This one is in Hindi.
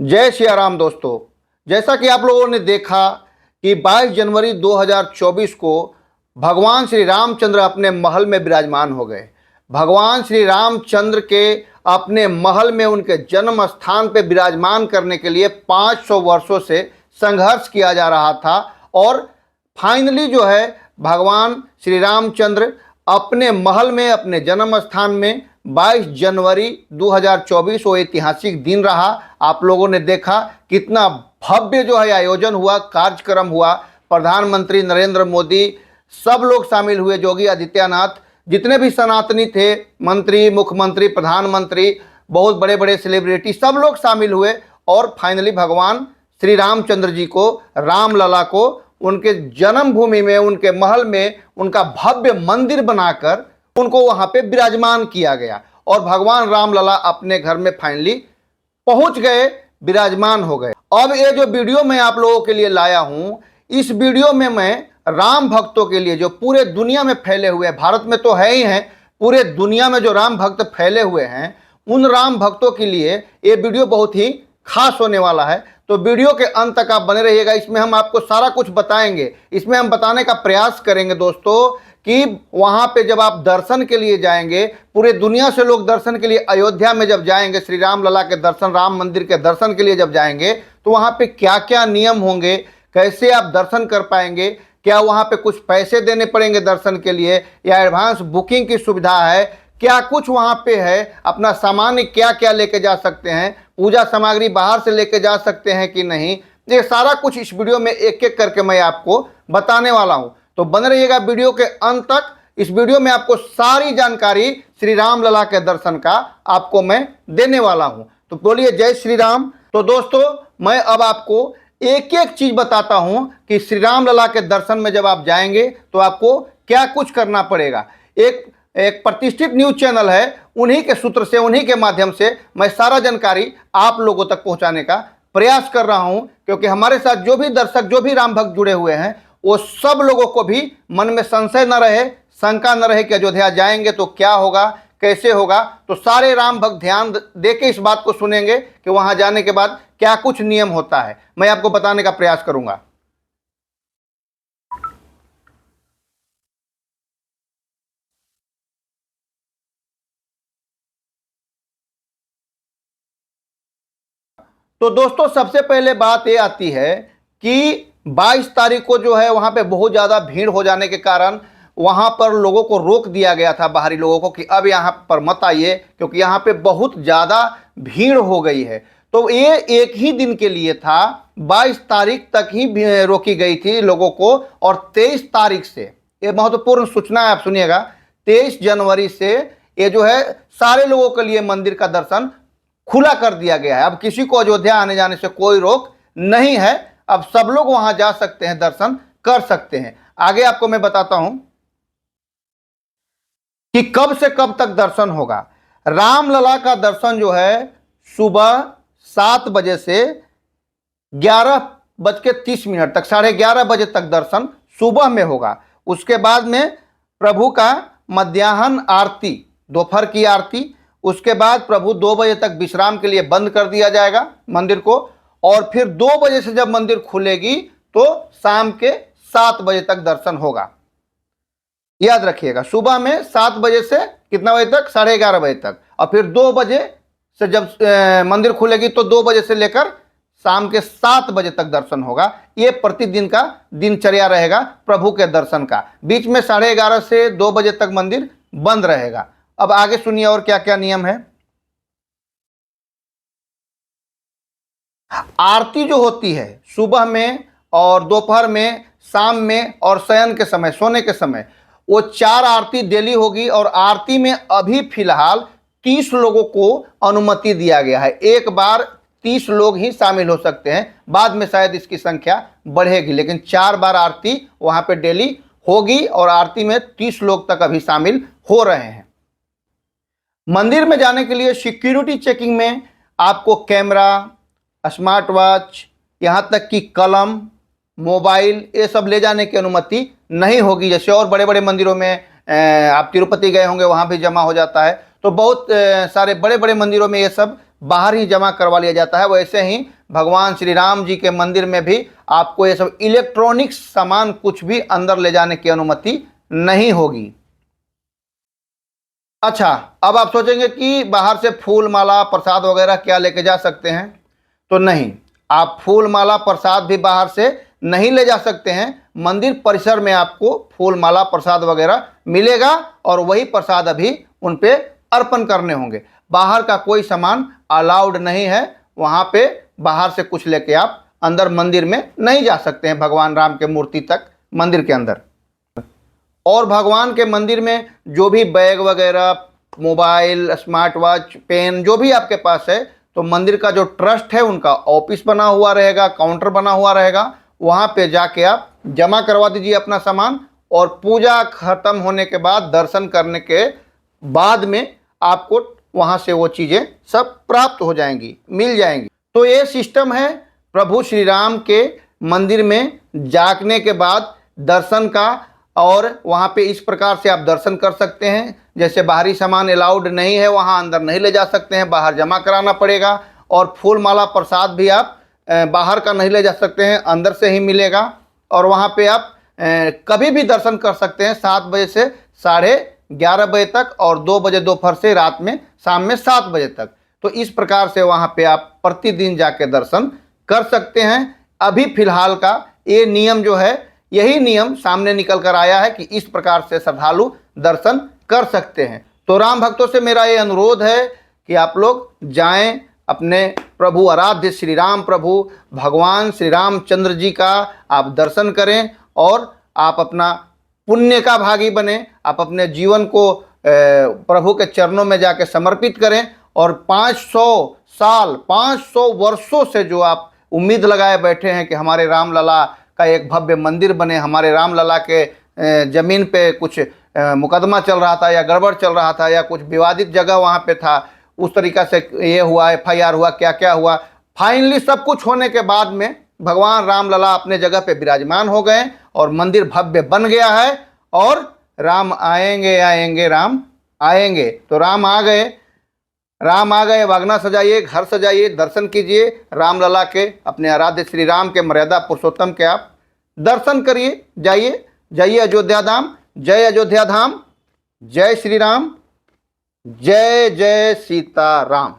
जय श्री राम दोस्तों। जैसा कि आप लोगों ने देखा कि 22 जनवरी 2024 को भगवान श्री रामचंद्र अपने महल में विराजमान हो गए। भगवान श्री रामचंद्र के अपने महल में उनके जन्म स्थान पे विराजमान करने के लिए 500 वर्षों से संघर्ष किया जा रहा था और फाइनली जो है भगवान श्री रामचंद्र अपने महल में अपने जन्म स्थान में 22 जनवरी 2024 वो ऐतिहासिक दिन रहा। आप लोगों ने देखा कितना भव्य जो है आयोजन हुआ, कार्यक्रम हुआ। प्रधानमंत्री नरेंद्र मोदी, सब लोग शामिल हुए, योगी आदित्यनाथ, जितने भी सनातनी थे, मंत्री, मुख्यमंत्री, प्रधानमंत्री, बहुत बड़े बड़े सेलिब्रिटी, सब लोग शामिल हुए और फाइनली भगवान श्री रामचंद्र जी को, रामलला को उनके जन्मभूमि में, उनके महल में उनका भव्य मंदिर बनाकर उनको वहां पे विराजमान किया गया और भगवान रामलला अपने घर में फाइनली पहुंच गए, विराजमान हो गए। अब ये जो वीडियो मैं आप लोगों के लिए लाया हूं, इस वीडियो में मैं राम भक्तों के लिए जो पूरे दुनिया में फैले हुए हैं, भारत में तो है ही हैं, पूरे दुनिया में जो राम भक्त फैले हुए हैं, उन राम भक्तों के लिए ये वीडियो बहुत ही खास होने वाला है। तो वीडियो के अंत तक आप बने रहिएगा। इसमें हम आपको सारा कुछ बताएंगे। इसमें हम बताने का प्रयास करेंगे दोस्तों कि वहां पे जब आप दर्शन के लिए जाएंगे, पूरे दुनिया से लोग दर्शन के लिए अयोध्या में जब जाएंगे, श्री राम लला के दर्शन, राम मंदिर के दर्शन के लिए जब जाएंगे, तो वहां पे क्या क्या नियम होंगे, कैसे आप दर्शन कर पाएंगे, क्या वहां पे कुछ पैसे देने पड़ेंगे दर्शन के लिए या एडवांस बुकिंग की सुविधा है, क्या कुछ वहां पे है, अपना सामान क्या क्या लेके जा सकते हैं, पूजा सामग्री बाहर से लेके जा सकते हैं कि नहीं, ये सारा कुछ इस वीडियो में एक एक करके मैं आपको बताने वाला हूं। तो बने रहिएगा वीडियो के अंत तक। इस वीडियो में आपको सारी जानकारी श्री राम लला के दर्शन का आपको मैं देने वाला हूं। तो बोलिए जय श्री राम। तो दोस्तों मैं अब आपको एक एक चीज बताता हूं कि श्री राम लला के दर्शन में जब आप जाएंगे तो आपको क्या कुछ करना पड़ेगा। एक प्रतिष्ठित न्यूज चैनल है, उन्हीं के सूत्र से, उन्हीं के माध्यम से मैं सारा जानकारी आप लोगों तक पहुंचाने का प्रयास कर रहा हूं, क्योंकि हमारे साथ जो भी दर्शक, जो भी राम भक्त जुड़े हुए हैं, वो सब लोगों को भी मन में संशय न रहे, शंका न रहे कि अयोध्या जाएंगे तो क्या होगा, कैसे होगा। तो सारे राम भक्त ध्यान दे के इस बात को सुनेंगे कि वहां जाने के बाद क्या कुछ नियम होता है, मैं आपको बताने का प्रयास करूंगा। तो दोस्तों सबसे पहले बात ये आती है कि 22 तारीख को जो है वहां पे बहुत ज़्यादा भीड़ हो जाने के कारण वहां पर लोगों को रोक दिया गया था, बाहरी लोगों को, कि अब यहां पर मत आइए क्योंकि यहां पे बहुत ज़्यादा भीड़ हो गई है। तो ये एक ही दिन के लिए था, 22 तारीख तक ही रोकी गई थी लोगों को और 23 तारीख से, ये महत्वपूर्ण सूचना है, आप सुनिएगा, 23 जनवरी से ये जो है सारे लोगों के लिए मंदिर का दर्शन खुला कर दिया गया है। अब किसी को अयोध्या आने जाने से कोई रोक नहीं है, अब सब लोग वहां जा सकते हैं, दर्शन कर सकते हैं। आगे आपको मैं बताता हूं कि कब से कब तक दर्शन होगा। रामलला का दर्शन जो है सुबह 7 बजे से 11:30 तक, 11:30 बजे तक दर्शन सुबह में होगा। उसके बाद में प्रभु का मध्याह्न आरती, दोपहर की आरती, उसके बाद प्रभु 2 बजे तक विश्राम के लिए बंद कर दिया जाएगा मंदिर को, और फिर 2 बजे से जब मंदिर खुलेगी तो शाम के 7 बजे तक दर्शन होगा। याद रखिएगा, सुबह में 7 बजे से कितना बजे तक, 11:30 बजे तक, और फिर 2 बजे से जब मंदिर खुलेगी तो 2 बजे से लेकर शाम के 7 बजे तक दर्शन होगा। ये प्रतिदिन का दिनचर्या रहेगा प्रभु के दर्शन का। बीच में 11:30 से 2 बजे तक मंदिर बंद रहेगा। अब आगे सुनिए और क्या क्या नियम है। आरती जो होती है सुबह में और दोपहर में, शाम में और शयन के समय, सोने के समय, वो 4 आरती डेली होगी। और आरती में अभी फिलहाल 30 लोगों को अनुमति दिया गया है। एक बार 30 लोग ही शामिल हो सकते हैं, बाद में शायद इसकी संख्या बढ़ेगी, लेकिन 4 बार आरती वहां पे डेली होगी और आरती में 30 लोग तक अभी शामिल हो रहे हैं। मंदिर में जाने के लिए सिक्योरिटी चेकिंग में आपको कैमरा, स्मार्ट वॉच, यहाँ तक कि कलम, मोबाइल, ये सब ले जाने की अनुमति नहीं होगी। जैसे और बड़े बड़े मंदिरों में आप तिरुपति गए होंगे, वहाँ भी जमा हो जाता है, तो बहुत सारे बड़े बड़े मंदिरों में ये सब बाहर ही जमा करवा लिया जाता है, वैसे ही भगवान श्री राम जी के मंदिर में भी आपको ये सब इलेक्ट्रॉनिक सामान कुछ भी अंदर ले जाने की अनुमति नहीं होगी। अच्छा, अब आप सोचेंगे कि बाहर से फूल माला प्रसाद वगैरह क्या लेके जा सकते हैं, तो नहीं, आप फूल माला प्रसाद भी बाहर से नहीं ले जा सकते हैं। मंदिर परिसर में आपको फूल माला प्रसाद वगैरह मिलेगा और वही प्रसाद अभी उन पे अर्पण करने होंगे। बाहर का कोई सामान अलाउड नहीं है, वहाँ पे बाहर से कुछ लेके आप अंदर मंदिर में नहीं जा सकते हैं, भगवान राम के मूर्ति तक मंदिर के अंदर। और भगवान के मंदिर में जो भी बैग वगैरह, मोबाइल, स्मार्ट वॉच, पेन जो भी आपके पास है, तो मंदिर का जो ट्रस्ट है उनका ऑफिस बना हुआ रहेगा, काउंटर बना हुआ रहेगा, वहाँ पे जाके आप जमा करवा दीजिए अपना सामान। और पूजा खत्म होने के बाद, दर्शन करने के बाद में आपको वहाँ से वो चीज़ें सब प्राप्त हो जाएंगी, मिल जाएंगी। तो ये सिस्टम है प्रभु श्री राम के मंदिर में जाने के बाद दर्शन का। और वहाँ पे इस प्रकार से आप दर्शन कर सकते हैं, जैसे बाहरी सामान अलाउड नहीं है, वहाँ अंदर नहीं ले जा सकते हैं, बाहर जमा कराना पड़ेगा। और फूल माला प्रसाद भी आप बाहर का नहीं ले जा सकते हैं, अंदर से ही मिलेगा। और वहाँ पे आप कभी भी दर्शन कर सकते हैं, 7 बजे से 11:30 बजे तक, और 2 बजे दोपहर से रात में शाम में 7 बजे तक। तो इस प्रकार से वहाँ पे आप प्रतिदिन जाके दर्शन कर सकते हैं। अभी फिलहाल का ये नियम जो है, यही नियम सामने निकल कर आया है कि इस प्रकार से श्रद्धालु दर्शन कर सकते हैं। तो राम भक्तों से मेरा ये अनुरोध है कि आप लोग जाएं, अपने प्रभु आराध्य श्री राम प्रभु भगवान श्री रामचंद्र जी का आप दर्शन करें और आप अपना पुण्य का भागी बने। आप अपने जीवन को प्रभु के चरणों में जाके समर्पित करें और 500 साल, 500 वर्षों से जो आप उम्मीद लगाए बैठे हैं कि हमारे रामलला का एक भव्य मंदिर बने, हमारे रामलला के ज़मीन पे कुछ मुकदमा चल रहा था या गड़बड़ चल रहा था या कुछ विवादित जगह वहाँ पे था, उस तरीक़ा से ये हुआ, FIR हुआ, क्या क्या हुआ। फाइनली सब कुछ होने के बाद में भगवान रामलला अपने जगह पे विराजमान हो गए और मंदिर भव्य बन गया है। और राम आएंगे आएंगे राम आएंगे, तो राम आ गए, राम आ गए। वागना सजाइए, घर सजाइए, दर्शन कीजिए रामलला के, अपने आराध्य श्री राम के, मर्यादा पुरुषोत्तम के आप दर्शन करिए। जाइए, जाइए अयोध्या धाम। जय अयोध्या धाम, जय श्री राम, जय जय सीता राम।